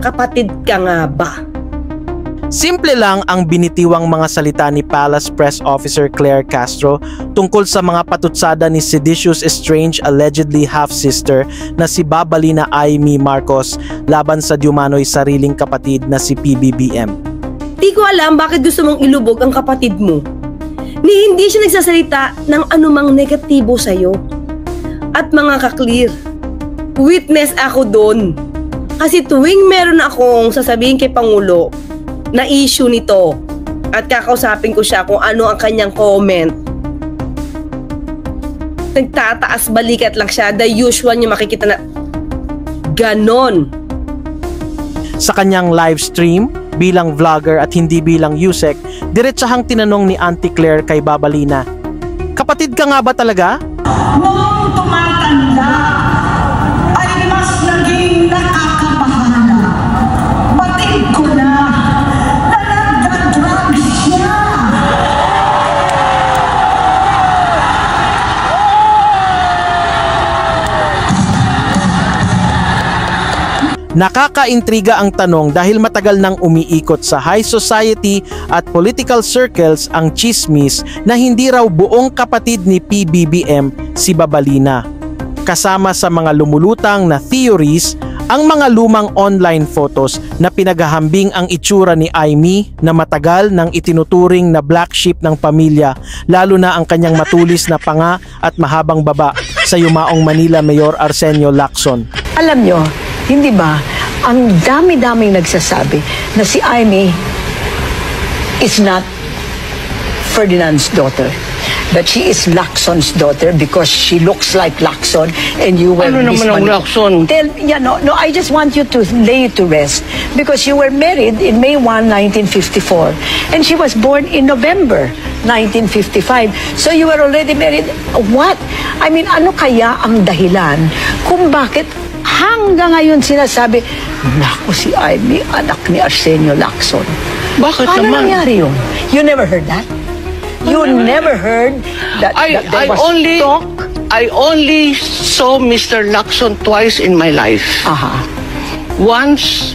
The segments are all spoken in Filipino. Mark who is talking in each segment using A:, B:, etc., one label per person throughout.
A: Kapatid ka nga ba?
B: Simple lang ang binitiwang mga salita ni Palace Press Officer Claire Castro tungkol sa mga patutsada ni seditious estranged allegedly half-sister na si Babalina Aimee Marcos laban sa diumano'y sariling kapatid na si PBBM.
A: Di ko alam bakit gusto mong ilubog ang kapatid mo. Ni hindi siya nagsasalita ng anumang negatibo sa'yo. At mga ka-clear, witness ako doon. Kasi tuwing meron akong sasabihin kay Pangulo na issue nito at kakausapin ko siya kung ano ang kanyang comment, nagtataas balikat lang siya. The usual niyo makikita na ganon.
B: Sa kanyang live stream bilang vlogger at hindi bilang Yusek, diretsahang tinanong ni Auntie Claire kay Babalina, "Kapatid ka nga ba talaga?"
C: Noong tumatanda ay mas naging nakakabahala. Batid ko na nagda-drugs siya.
B: Nakakaintriga ang tanong dahil matagal nang umiikot sa high society at political circles ang chismis na hindi raw buong kapatid ni PBBM si Babalina. Kasama sa mga lumulutang na theories ang mga lumang online photos na pinaghahambing ang itsura ni Aimee na matagal nang itinuturing na black sheep ng pamilya, lalo na ang kanyang matulis na panga at mahabang baba sa yumaong Manila Mayor Arsenio Lacson.
D: Alam nyo, hindi ba, ang dami-daming nagsasabi na si Aimee is not Ferdinand's daughter. That she is Lacson's daughter because she looks like Lacson and you were
E: Ano naman ang Lacson?
D: No, I just want you to lay it to rest because you were married in May 1, 1954 and she was born in November 1955. So you were already married. What? I mean, ano kaya ang dahilan kung bakit hanggang ngayon sinasabi, naku si Aimee, anak ni Arsenio Lacson.
E: Bakit
D: Paano
E: naman?
D: nangyari yun? You never heard that? You never heard that, that there was talk?
E: I only saw Mr. Lacson twice in my life.
D: Aha.
E: Once,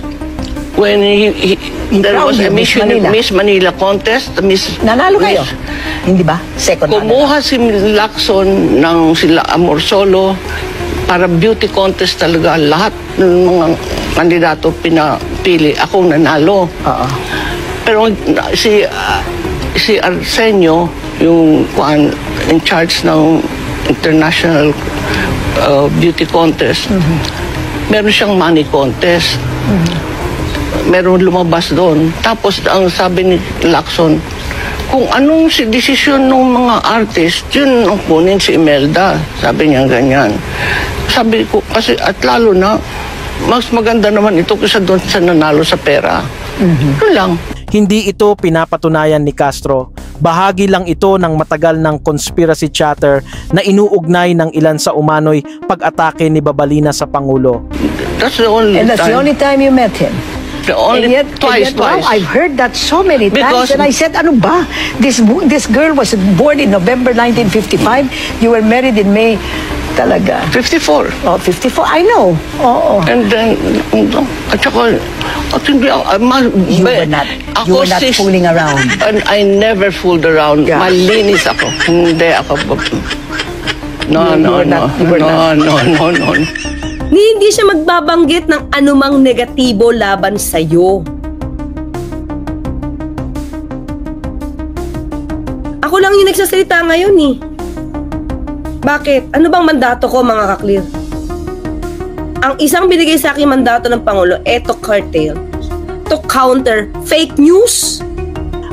E: when there was a Miss Manila contest.
D: Nanalo kayo? Hindi ba? Second.
E: Kumuha si Lacson ng sila Amorsolo para beauty contest talaga. Lahat ng mga kandidato pinapili. Akong nanalo. Pero si Arsenio, yung in charge ng international beauty contest, meron siyang money contest. Meron lumabas doon. Tapos ang sabi ni Lacson, kung anong desisyon ng mga artist, yun ang kunin si Imelda. Sabi niya ganyan. Sabi ko, kasi at lalo na, mas maganda naman ito kaysa doon sa nanalo sa pera. Ito lang.
B: Hindi ito pinapatunayan ni Castro. Bahagi lang ito ng matagal ng conspiracy chatter na inuugnay ng ilan sa umano'y pag-atake ni Babalina sa Pangulo.
E: That's the only
D: And that's the only time you met him.
E: Twice.
D: Wow, I've heard that so many times. And I said, ano ba? This girl was born in November 1955. You were married in May. Talaga.
E: 54.
D: Oh, 54. I know. Oo.
E: And then, at saka,
D: You were not fooling around.
E: And I never fooled around.
D: Yeah.
E: Malinis ako. Hindi ako. No.
A: Ni hindi siya magbabanggit ng anumang negatibo laban sa'yo. Ako lang yung nagsasalita ngayon eh. Bakit? Ano bang mandato ko, mga ka-clear? Ang isang binigay sa akin mandato ng Pangulo, to curtail, to counter fake news.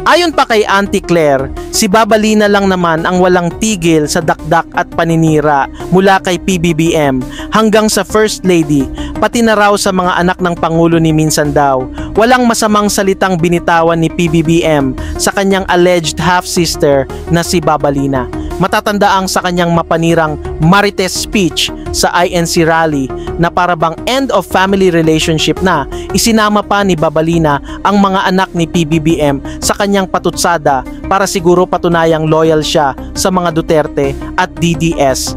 B: Ayon pa kay Auntie Claire, si Babalina lang naman ang walang tigil sa dakdak at paninira mula kay PBBM hanggang sa First Lady, pati na raw sa mga anak ng Pangulo ni minsan daw. Walang masamang salitang binitawan ni PBBM sa kanyang alleged half-sister na si Babalina. Matatandaang sa kanyang mapanirang Marites speech sa INC rally na parabang end of family relationship na, isinama pa ni Babalina ang mga anak ni PBBM sa kanyang patutsada para siguro patunayang loyal siya sa mga Duterte at DDS.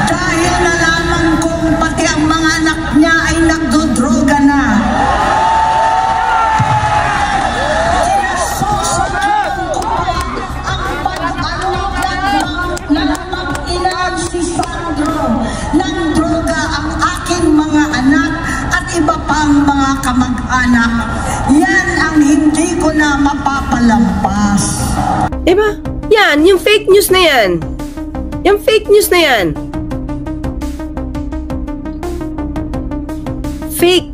C: Dahil nalaman kong pati ang mga anak niya ay nagdodroga na. ang mga kamag-anak. Yan ang hindi ko na mapapalampas.
A: Diba? Yan, yung fake news na yan. Yung fake news na yan. Fake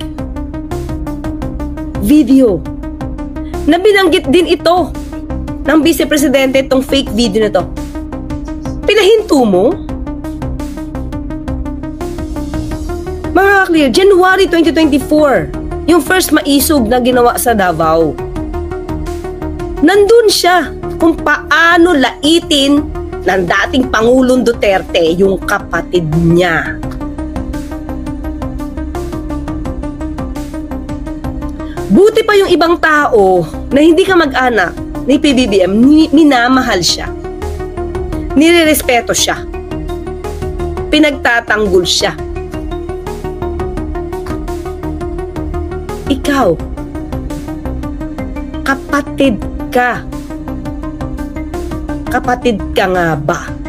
A: video. Na binanggit din ito ng Vice Presidente itong fake video na to. Pinahinto mo? Mga clear, January 2024, yung first maisog na ginawa sa Davao. Nandun siya kung paano laitin ng dating Pangulong Duterte yung kapatid niya. Buti pa yung ibang tao na hindi ka mag-anak ni PBBM, minamahal siya. Nirerespeto siya. Pinagtatanggol siya. Ikaw, kapatid ka. Kapatid ka nga ba?